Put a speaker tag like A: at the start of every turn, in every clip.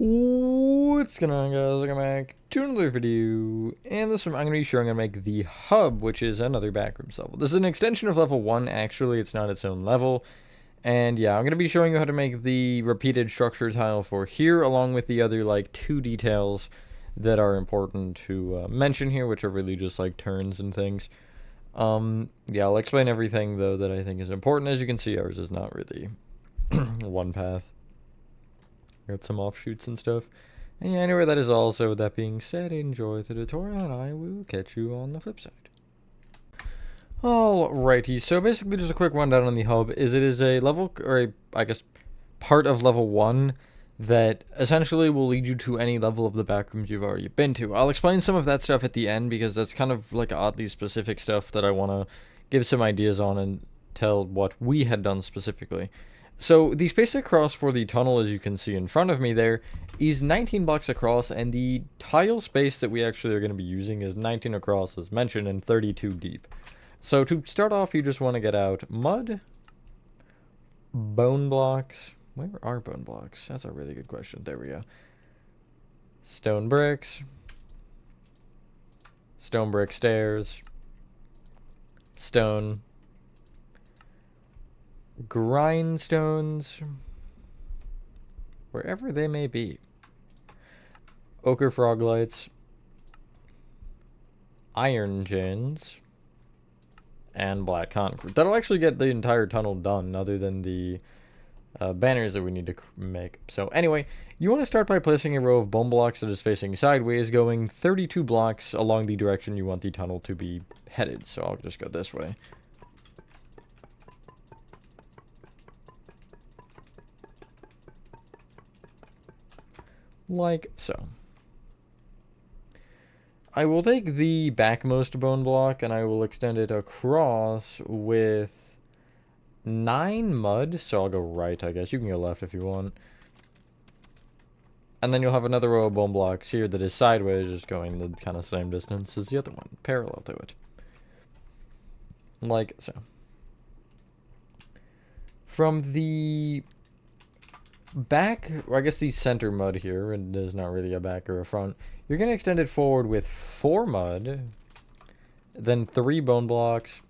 A: What's going on, guys? Welcome back to another video. And this one I'm going to be showing how to make the hub, which is another Backrooms level. This is an extension of level 1, actually. It's not its own level. And yeah, I'm going to be showing you how to make the repeated structure tile for here, along with the other, like, 2 details that are important to mention here, which are really just, like, turns and things. Yeah, I'll explain everything, though, that I think is important. As you can see, ours is not really one path. Got some offshoots and stuff. And yeah, anyway, that is all. So with that being said, enjoy the tutorial, and I will catch you on the flip side. Alrighty, so basically just a quick rundown on the hub is it is a level, or I guess, part of level 1 that essentially will lead you to any level of the backrooms you've already been to. I'll explain some of that stuff at the end because that's kind of like oddly specific stuff that I want to give some ideas on and tell what we had done specifically. So the space across for the tunnel, as you can see in front of me there, is 19 blocks across, and the tile space that we actually are going to be using is 19 across, as mentioned, and 32 deep. So to start off, you just want to get out mud, bone blocks. Where are bone blocks? That's a really good question. There we go. Stone bricks, stone brick stairs, stone grindstones, wherever they may be, ochre frog lights, iron gins, and black concrete. That'll actually get the entire tunnel done, other than the banners that we need to make. So anyway, you want to start by placing a row of bone blocks that is facing sideways, going 32 blocks along the direction you want the tunnel to be headed. So I'll just go this way. Like so. I will take the backmost bone block and I will extend it across with 9 mud. So I'll go right, I guess. You can go left if you want. And then you'll have another row of bone blocks here that is sideways, just going the kind of same distance as the other one, parallel to it. Like so. From the back, or I guess the center mud here, and there's not really a back or a front, you're going to extend it forward with 4 mud, then 3 bone blocks,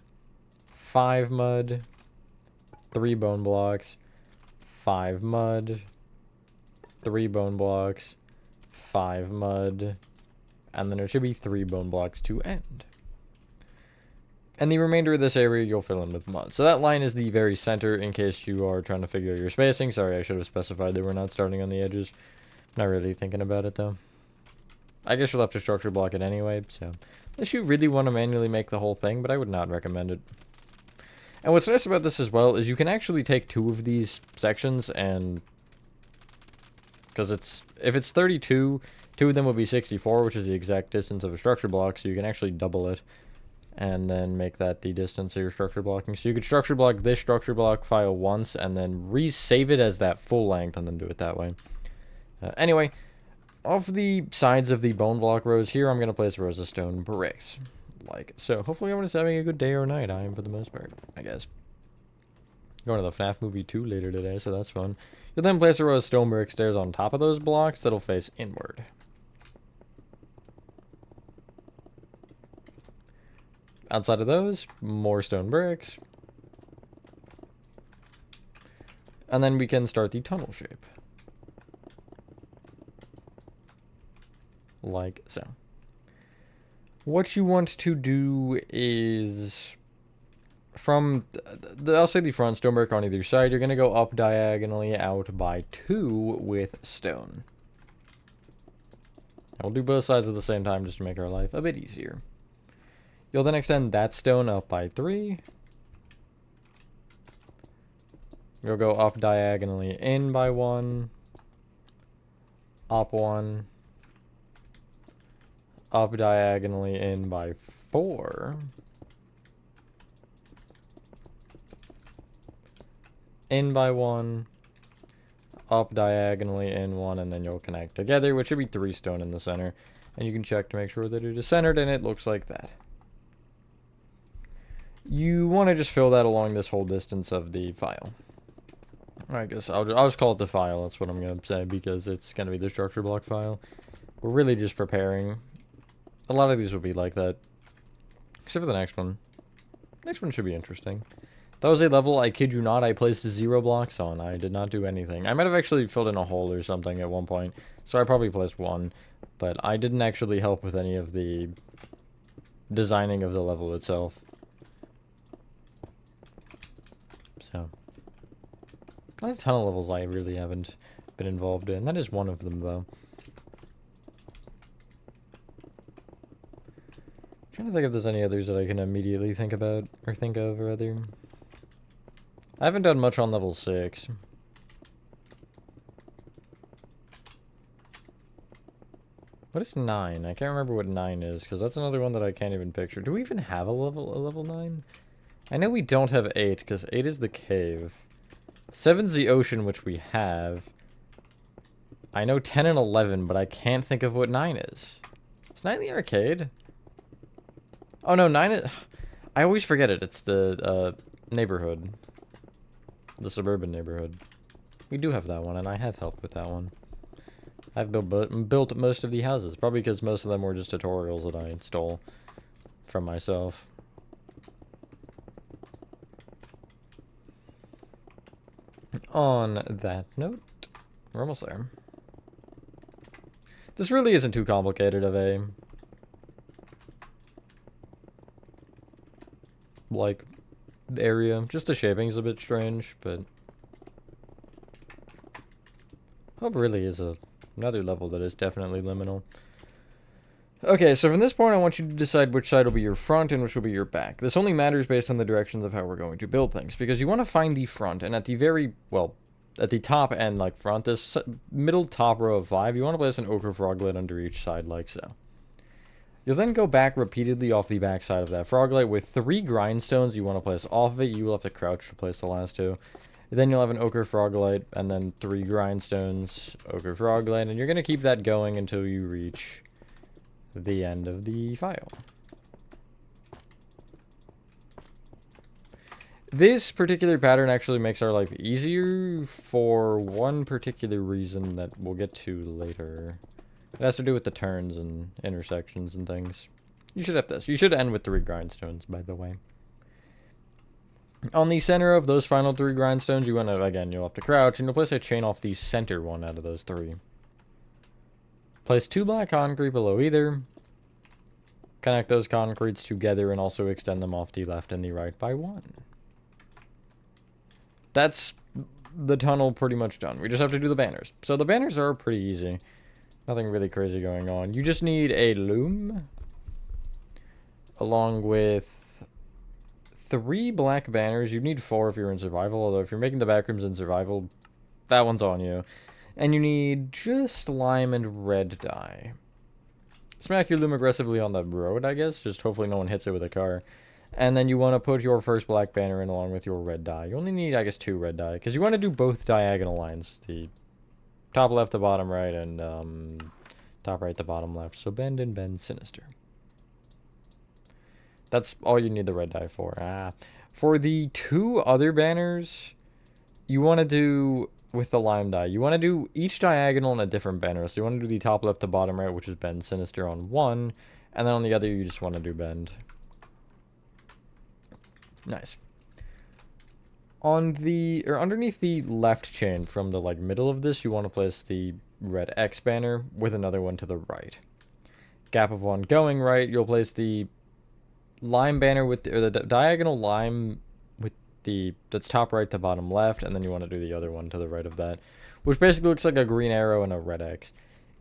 A: 5 mud, 3 bone blocks, 5 mud, 3 bone blocks, 5 mud, and then there should be 3 bone blocks to end. And the remainder of this area you'll fill in with mud. So that line is the very center in case you are trying to figure out your spacing. Sorry, I should have specified that we're not starting on the edges. Not really thinking about it though. I guess you'll have to structure block it anyway, so unless you really want to manually make the whole thing, but I would not recommend it. And what's nice about this as well is you can actually take 2 of these sections and, because if it's 32, 2 of them will be 64, which is the exact distance of a structure block, so you can actually double it and then make that the distance of your structure blocking. So you could structure block this structure block file once and then resave it as that full length and then do it that way. Anyway, off the sides of the bone block rows here, I'm going to place rows of stone bricks. Like so. Hopefully everyone is having a good day or night. I am for the most part, I guess. Going to the FNAF movie 2 later today, so that's fun. You'll then place a row of stone brick stairs on top of those blocks that'll face inward. Outside of those, more stone bricks. And then we can start the tunnel shape. Like so. What you want to do is, from, I'll say the front stone brick on either side, you're going to go up diagonally out by 2 with stone. And we'll do both sides at the same time just to make our life a bit easier. You'll then extend that stone up by 3. You'll go up diagonally in by 1. Up 1. Up diagonally in by 4. In by 1. Up diagonally in 1, and then you'll connect together, which should be 3 stone in the center. And you can check to make sure that it is centered, and it looks like that. You want to just fill that along this whole distance of the file. I guess I'll just call it the file. That's what I'm gonna say because it's gonna be the structure block file. We're really just preparing. A lot of these will be like that, except for the next one. Next one should be interesting. That was a level, I kid you not, I placed 0 blocks on. I did not do anything. I might have actually filled in a hole or something at one point, so I probably placed 1, but I didn't actually help with any of the designing of the level itself. So, not a ton of levels I really haven't been involved in. That is one of them, though. Trying to think if there's any others that I can immediately think about, or think of, rather. I haven't done much on level 6. What is 9? I can't remember what 9 is, because that's another one that I can't even picture. Do we even have a level 9? I know we don't have 8, because 8 is the cave. 7's the ocean, which we have. I know 10 and 11, but I can't think of what 9 is. Is 9 the arcade? Oh no, 9 is... I always forget it. It's the neighborhood. The suburban neighborhood. We do have that one, and I have helped with that one. I've built most of the houses, probably because most of them were just tutorials that I stole from myself. On that note, we're almost there. This really isn't too complicated of a... like, area. Just the shaping's a bit strange, but... Hope really is another level that is definitely liminal. Okay, so from this point I want you to decide which side will be your front and which will be your back. This only matters based on the directions of how we're going to build things, because you want to find the front, and at the very, well, at the top end, like front, this middle top row of 5, you want to place an ochre froglet under each side like so. You'll then go back repeatedly off the back side of that froglet with 3 grindstones you want to place off of it. You will have to crouch to place the last 2. Then you'll have an ochre froglet, and then 3 grindstones, ochre froglet, and you're going to keep that going until you reach the end of the file. This particular pattern actually makes our life easier for one particular reason that we'll get to later. It has to do with the turns and intersections and things. You should have this. You should end with 3 grindstones, by the way. On the center of those final 3 grindstones, you want to, again, you'll have to crouch, and you'll place a chain off the center one out of those 3. Place 2 black concrete below either. Connect those concretes together and also extend them off the left and the right by 1. That's the tunnel pretty much done. We just have to do the banners. So the banners are pretty easy. Nothing really crazy going on. You just need a loom along with 3 black banners. You need 4 if you're in survival, although if you're making the backrooms in survival, that one's on you. And you need just lime and red dye. Smack your loom aggressively on the road, I guess. Just hopefully no one hits it with a car. And then you want to put your first black banner in along with your red dye. You only need, I guess, 2 red dye, because you want to do both diagonal lines. The top left, the bottom right, and top right, the bottom left. So bend and bend sinister. That's all you need the red dye for. For the 2 other banners, you want to do with the lime dye. You want to do each diagonal in a different banner. So you want to do the top left, the bottom right, which is bend sinister on one, and then on the other you just want to do bend. Nice. On the, or underneath the left chain from the like middle of this, you want to place the red X banner with another one to the right. Gap of 1 going right, you'll place the lime banner with the, or the diagonal lime with the, that's top right to bottom left, and then you want to do the other one to the right of that, which basically looks like a green arrow and a red X.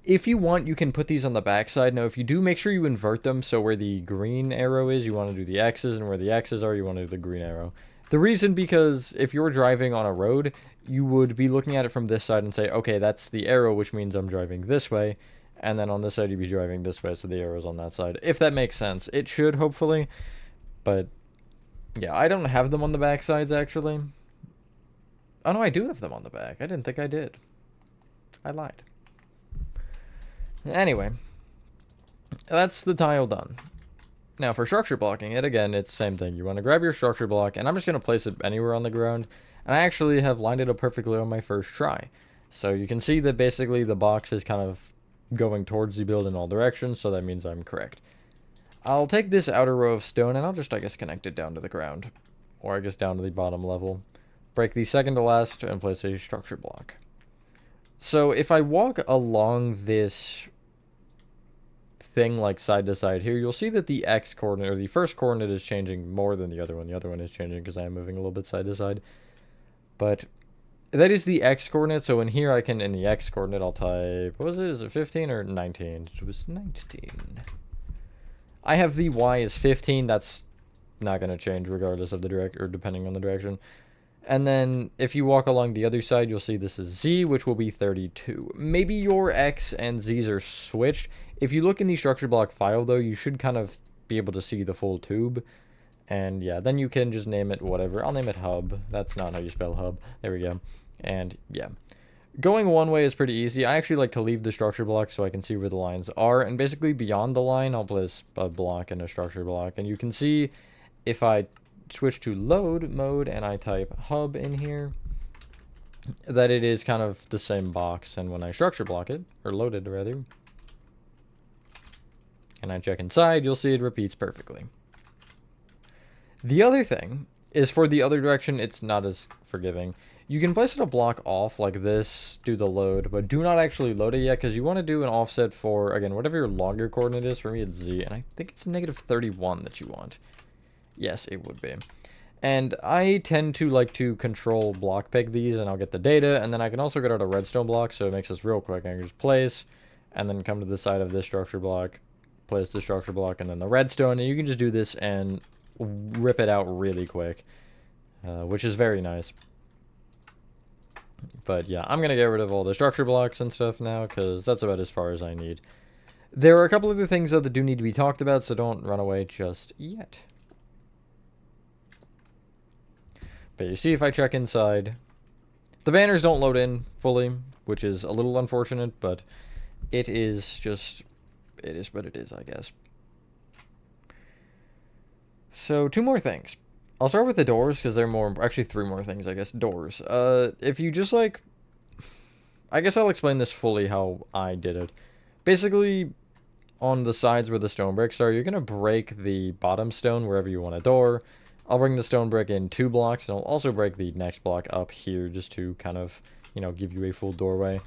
A: If you want, you can put these on the back side. Now, if you do, make sure you invert them, so where the green arrow is, you want to do the X's, and where the X's are, you want to do the green arrow. The reason, because if you were driving on a road, you would be looking at it from this side and say, okay, that's the arrow, which means I'm driving this way, and then on this side, you'd be driving this way, so the arrow's on that side. If that makes sense. It should, hopefully, but, yeah, I don't have them on the back sides, actually. Oh, no, I do have them on the back. I didn't think I did. I lied. Anyway, that's the tile done. Now for structure blocking it, again, it's the same thing. You want to grab your structure block, and I'm just going to place it anywhere on the ground. And I actually have lined it up perfectly on my first try. So you can see that basically the box is kind of going towards the build in all directions, so that means I'm correct. I'll take this outer row of stone and I'll just, I guess, connect it down to the ground. Or I guess down to the bottom level. Break the second to last and place a structure block. So if I walk along this thing like side to side here, you'll see that the X coordinate, or the first coordinate, is changing more than the other one. The other one is changing because I am moving a little bit side to side. But that is the X coordinate, so in here I can, in the X coordinate, I'll type, what was it, is it 15 or 19? It was 19. I have the Y as 15, that's not going to change regardless of the or depending on the direction. And then if you walk along the other side, you'll see this is Z, which will be 32. Maybe your X and Z's are switched. If you look in the structure block file, though, you should kind of be able to see the full tube. And yeah, then you can just name it whatever. I'll name it hub. That's not how you spell hub. There we go. And yeah. Going one way is pretty easy. I actually like to leave the structure block so I can see where the lines are. And basically beyond the line, I'll place a block and a structure block. And you can see if I switch to load mode and I type hub in here, that it is kind of the same box. And when I structure block it, or load it rather, and I check inside, you'll see it repeats perfectly. The other thing is, for the other direction, it's not as forgiving. You can place it a block off like this, do the load, but do not actually load it yet, because you want to do an offset for, again, whatever your longer coordinate is. For me, it's Z, and I think it's -31 that you want. Yes, it would be. And I tend to like to control block peg these, and I'll get the data, and then I can also get out a redstone block, so it makes this real quick. I can just place, and then come to the side of this structure block, place the structure block, and then the redstone, and you can just do this and rip it out really quick, which is very nice. But yeah, I'm going to get rid of all the structure blocks and stuff now, because that's about as far as I need. There are a couple other things, though, that do need to be talked about, so don't run away just yet. But you see, if I check inside, the banners don't load in fully, which is a little unfortunate, but it is just, it is what it is, I guess. So, two more things. I'll start with the doors, because they're more, actually three more things, I guess. Doors. If you just, like, I guess I'll explain this fully how I did it. Basically, on the sides where the stone bricks are, you're going to break the bottom stone wherever you want a door. I'll bring the stone brick in 2 blocks, and I'll also break the next block up here just to kind of, you know, give you a full doorway.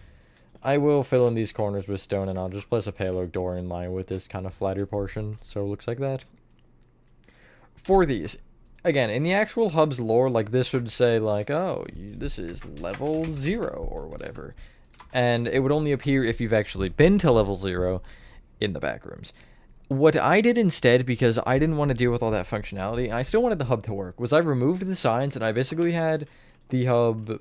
A: I will fill in these corners with stone, and I'll just place a payload door in line with this kind of flatter portion, so it looks like that. For these, again, in the actual hub's lore, like, this would say, like, oh, this is level 0 or whatever. And it would only appear if you've actually been to level 0 in the backrooms. What I did instead, because I didn't want to deal with all that functionality, and I still wanted the hub to work, was I removed the signs, and I basically had the hub...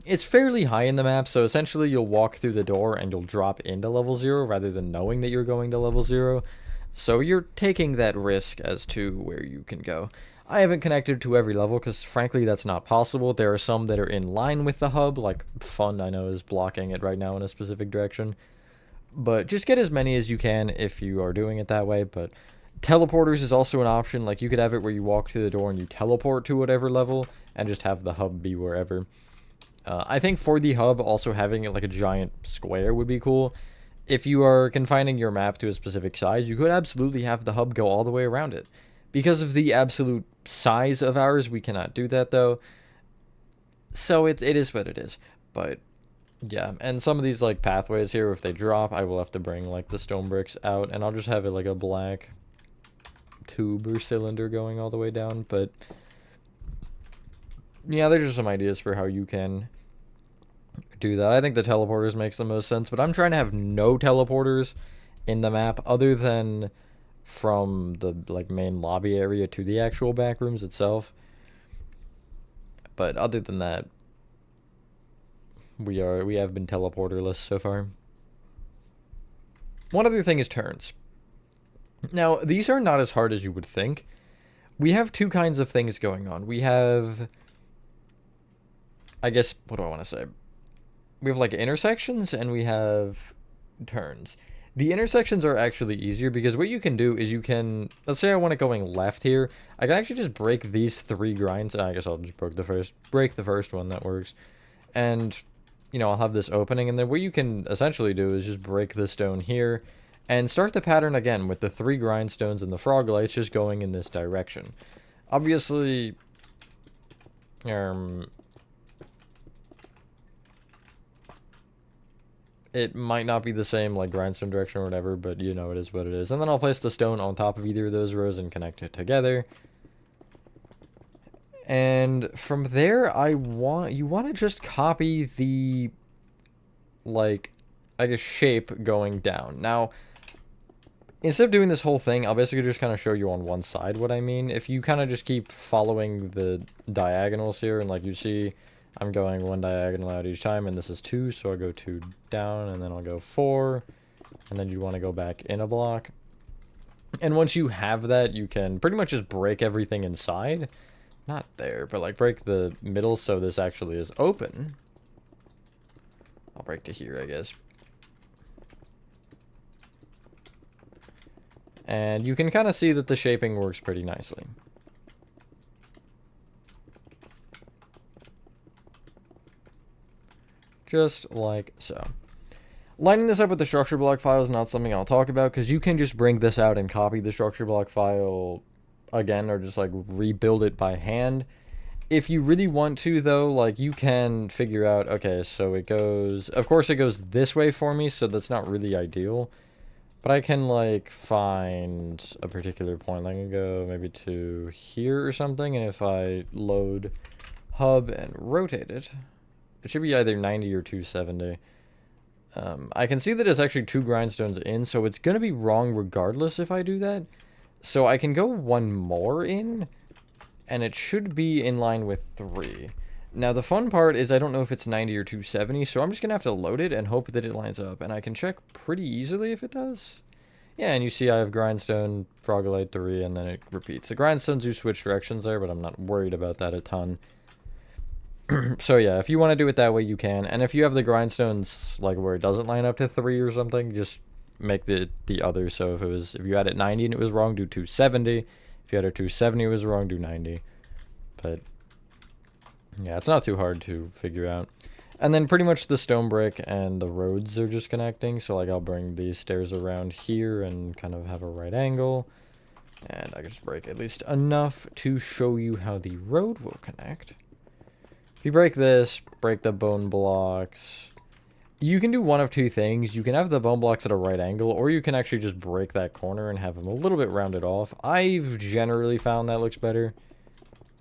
A: It's fairly high in the map, so essentially you'll walk through the door and you'll drop into level 0 rather than knowing that you're going to level 0. So you're taking that risk as to where you can go. I haven't connected to every level because, frankly, that's not possible. There are some that are in line with the hub, like Fun, I know, is blocking it right now in a specific direction. But just get as many as you can if you are doing it that way. But teleporters is also an option. Like, you could have it where you walk through the door and you teleport to whatever level and just have the hub be wherever. I think for the hub, also having it like a giant square would be cool. If you are confining your map to a specific size, you could absolutely have the hub go all the way around it. Because of the absolute size of ours, we cannot do that, though. So it is what it is. But yeah, and some of these like pathways here, if they drop, I will have to bring like the stone bricks out, and I'll just have it like a black tube or cylinder going all the way down. But yeah, there's just some ideas for how you can do that. I think the teleporters makes the most sense, but I'm trying to have no teleporters in the map other than from the like main lobby area to the actual backrooms itself. But other than that, we have been teleporterless so far. One other thing is turns. Now, these are not as hard as you would think. We have two kinds of things going on. We have, I guess, what do I want to say? We have like intersections and we have turns. The intersections are actually easier because what you can do is you can, let's say I want it going left here. I can actually just break these 3 grinds. I guess I'll just break the first one. That works. And, you know, I'll have this opening. And then what you can essentially do is just break the stone here and start the pattern again with the 3 grindstones and the frog lights just going in this direction. Obviously, it might not be the same, like, grindstone direction or whatever, but you know, it is what it is. And then I'll place the stone on top of either of those rows and connect it together. And from there, you want to just copy the, like, I guess, shape going down. Now, instead of doing this whole thing, I'll basically just kind of show you on one side what I mean. If you kind of just keep following the diagonals here, and like you see, I'm going 1 diagonal out each time, and this is 2, so I'll go 2 down, and then I'll go 4, and then you want to go back in a block. And once you have that, you can pretty much just break everything inside. Not there, but like break the middle so this actually is open. I'll break to here, I guess. And you can kind of see that the shaping works pretty nicely. Just like so. Lining this up with the structure block file is not something I'll talk about because you can just bring this out and copy the structure block file again, or just like rebuild it by hand. If you really want to though, like you can figure out, okay, so it goes, of course it goes this way for me, so that's not really ideal. But I can like find a particular point. I can go maybe to here or something, and if I load hub and rotate it, it should be either 90 or 270. I can see that it's actually 2 grindstones in, so it's going to be wrong regardless if I do that. So I can go 1 more in, and it should be in line with 3. Now the fun part is I don't know if it's 90 or 270, so I'm just going to have to load it and hope that it lines up. And I can check pretty easily if it does. Yeah, and you see I have grindstone, frogolite 3, and then it repeats. The grindstones do switch directions there, but I'm not worried about that a ton. So yeah, if you want to do it that way, you can. And if you have the grindstones like where it doesn't line up to 3 or something, just make the other. So if you had it 90 and it was wrong, do 270. If you had it 270 it was wrong, do 90. But yeah, it's not too hard to figure out. And then pretty much the stone brick and the roads are just connecting. So like I'll bring these stairs around here and kind of have a right angle. And I can just break at least enough to show you how the road will connect. If you break this, break the bone blocks, you can do one of 2 things. You can have the bone blocks at a right angle, or you can actually just break that corner and have them a little bit rounded off. I've generally found that looks better,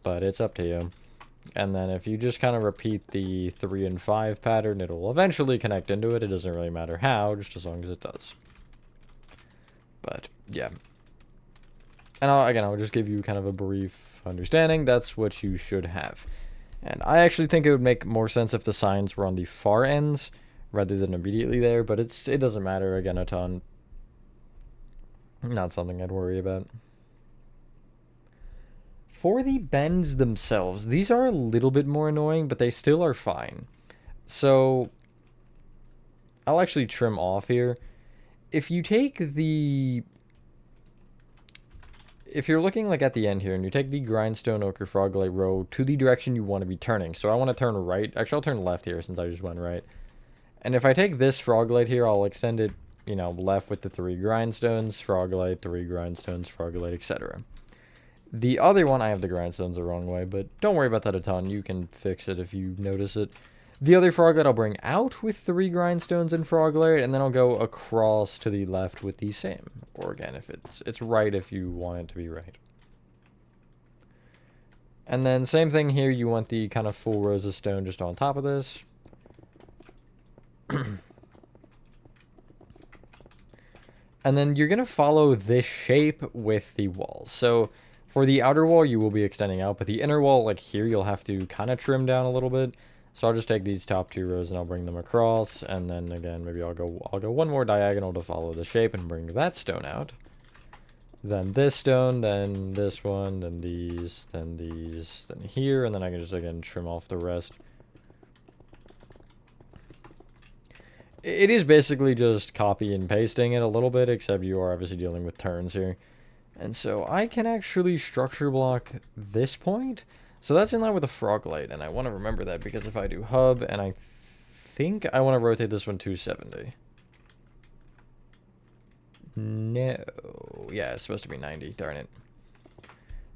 A: but it's up to you. And then if you just kind of repeat the 3 and 5 pattern, it'll eventually connect into it. It doesn't really matter how, just as long as it does. But, yeah. And I'll just give you kind of a brief understanding. That's what you should have. And I actually think it would make more sense if the signs were on the far ends rather than immediately there, but it doesn't matter, again, a ton. Not something I'd worry about. For the bends themselves, these are a little bit more annoying, but they still are fine. So I'll actually trim off here. If you take the... If you're looking like at the end here and you take the grindstone ochre frogolite row to the direction you want to be turning. So I want to turn right. Actually, I'll turn left here since I just went right. And if I take this frogolite here, I'll extend it, you know, left with the 3 grindstones, frogolite, 3 grindstones, frogolite, etc. The other one, I have the grindstones the wrong way, but don't worry about that a ton. You can fix it if you notice it. The other frogolite I'll bring out with 3 grindstones and frogolite, and then I'll go across to the left with the same. Or again, if it's right if you want it to be right. And then same thing here, you want the kind of full rows of stone just on top of this. And then you're going to follow this shape with the walls. So for the outer wall, you will be extending out, but the inner wall, like here, you'll have to kind of trim down a little bit. So I'll just take these top 2 rows and I'll bring them across, and then again, maybe I'll go 1 more diagonal to follow the shape and bring that stone out. Then this stone, then this one, then these, then here, and then I can just again trim off the rest. It is basically just copy and pasting it a little bit, except you are obviously dealing with turns here. And so I can actually structure block this point. So that's in line with the frog light, and I want to remember that because if I do hub, and I think I want to rotate this one 270. No. Yeah, it's supposed to be 90. Darn it.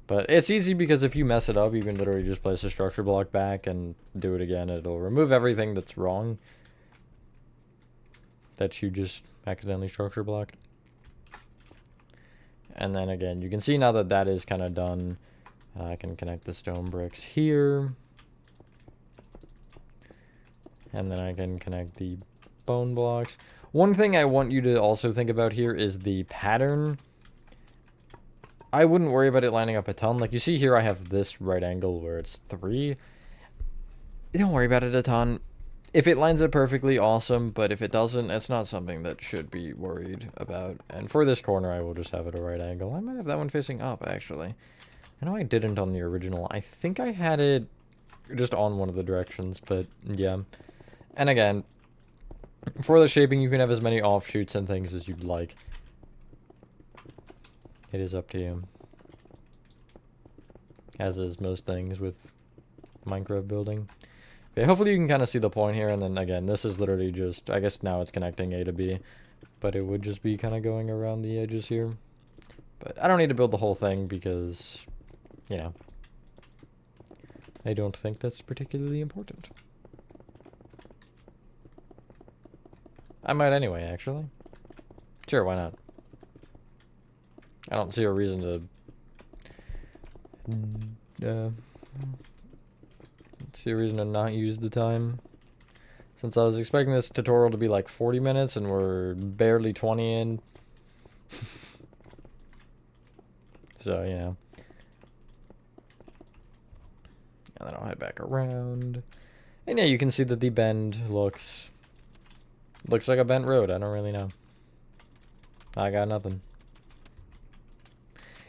A: But it's easy because if you mess it up, you can literally just place a structure block back and do it again. It'll remove everything that's wrong that you just accidentally structure blocked. And then again, you can see now that that is kind of done. I can connect the stone bricks here. And then I can connect the bone blocks. One thing I want you to also think about here is the pattern. I wouldn't worry about it lining up a ton. Like you see here, I have this right angle where it's 3. Don't worry about it a ton. If it lines up perfectly, awesome. But if it doesn't, it's not something that should be worried about. And for this corner, I will just have it a right angle. I might have that one facing up, actually. I know I didn't on the original. I think I had it just on one of the directions, but yeah. And again, for the shaping, you can have as many offshoots and things as you'd like. It is up to you. As is most things with Minecraft building. Okay, hopefully you can kind of see the point here, and then again, this is literally just, I guess now it's connecting A to B, but it would just be kind of going around the edges here. But I don't need to build the whole thing because, you know, I don't think that's particularly important. I might anyway, actually. Sure, why not? I don't see a reason to not use the time. Since I was expecting this tutorial to be like 40 minutes and we're barely 20 in. So, you know. And then I'll head back around. And yeah, you can see that the bend looks like a bent road. I don't really know. I got nothing.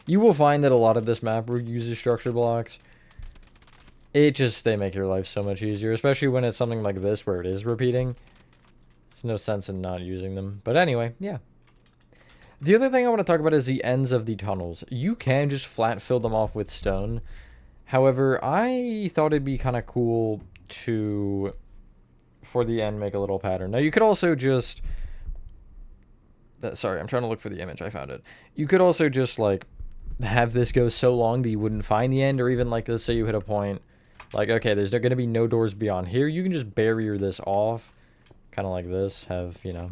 A: You will find that a lot of this map uses structure blocks. They make your life so much easier, especially when it's something like this where it is repeating. There's no sense in not using them. But anyway, yeah. The other thing I want to talk about is the ends of the tunnels. You can just flat fill them off with stone. However, I thought it'd be kind of cool to, for the end, make a little pattern. Now, you could also just... Sorry, I'm trying to look for the image. I found it. You could also just, like, have this go so long that you wouldn't find the end, or even, like, let's say you hit a point, like, okay, there's going to be no doors beyond here. You can just barrier this off, kind of like this, have, you know,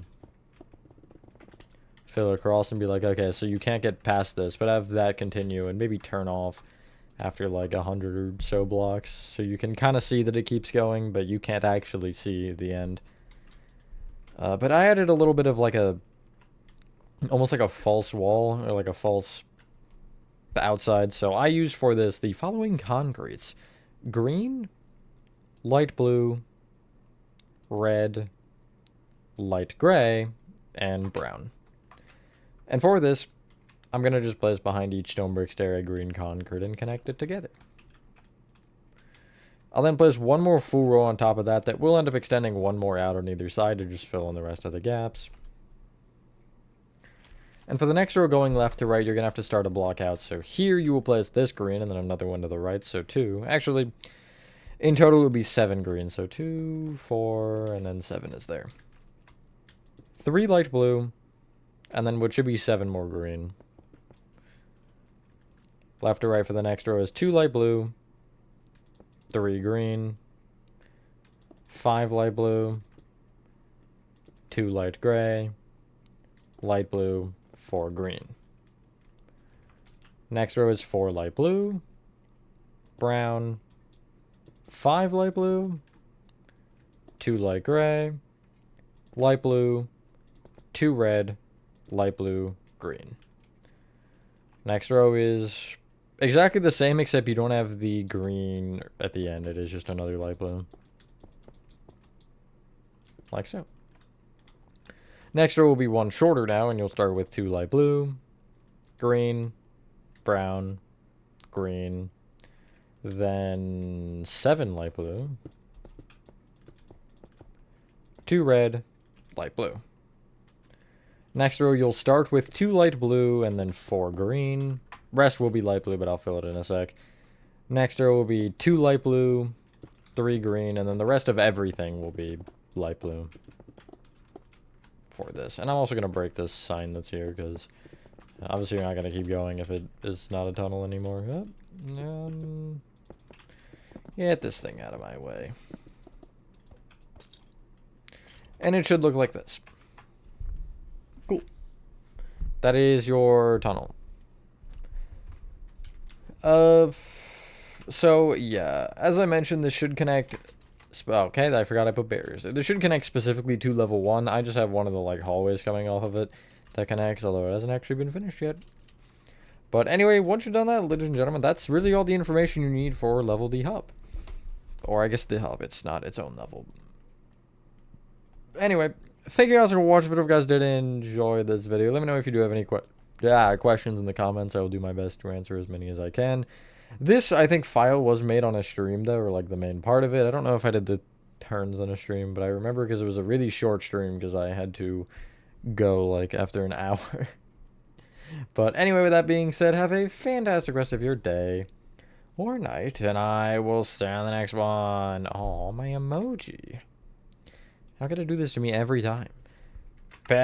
A: fill it across and be like, okay, so you can't get past this, but have that continue and maybe turn off after, like, 100 or so blocks, so you can kind of see that it keeps going, but you can't actually see the end. But I added a little bit of, like, almost like a false wall, or like a false outside. So I used for this the following concretes: green, light blue, red, light gray, and brown. And for this, I'm going to just place behind each stone brick stair a green concrete and connect it together. I'll then place one more full row on top of that will end up extending one more out on either side to just fill in the rest of the gaps. And for the next row going left to right, you're going to have to start a block out. So here you will place this green and then another one to the right. So 2. Actually, in total it would be 7 green. So 2, 4, and then 7 is there. 3 light blue, and then what should be 7 more green. Left to right for the next row is 2 light blue, 3 green, 5 light blue, 2 light gray, light blue, 4 green. Next row is 4 light blue, brown, 5 light blue, 2 light gray, light blue, 2 red, light blue, green. Next row is exactly the same, except you don't have the green at the end. It is just another light blue. Like so. Next row will be one shorter now, and you'll start with 2 light blue, green, brown, green, then 7 light blue, 2 red, light blue. Next row, you'll start with 2 light blue and then 4 green. Rest will be light blue, but I'll fill it in a sec. Next row will be 2 light blue, 3 green, and then the rest of everything will be light blue for this. And I'm also going to break this sign that's here, because obviously you're not going to keep going if it is not a tunnel anymore. Get this thing out of my way. And it should look like this. Cool. That is your tunnel. So, yeah. As I mentioned, this should connect... Okay, I forgot I put barriers. This should connect specifically to level 1. I just have one of the, like, hallways coming off of it that connects, although it hasn't actually been finished yet. But anyway, once you've done that, ladies and gentlemen, that's really all the information you need for level D hub. Or I guess the hub, it's not its own level. Anyway, thank you guys for watching the video. If you guys did enjoy this video, let me know if you do have any questions in the comments. I will do my best to answer as many as I can. This, I think, file was made on a stream, though, or like the main part of it. I don't know if I did the turns on a stream, but I remember because it was a really short stream because I had to go, like, after an hour. But anyway, with that being said, have a fantastic rest of your day or night, and I will see you on the next one. Oh, my emoji. How could it do this to me every time? Peace.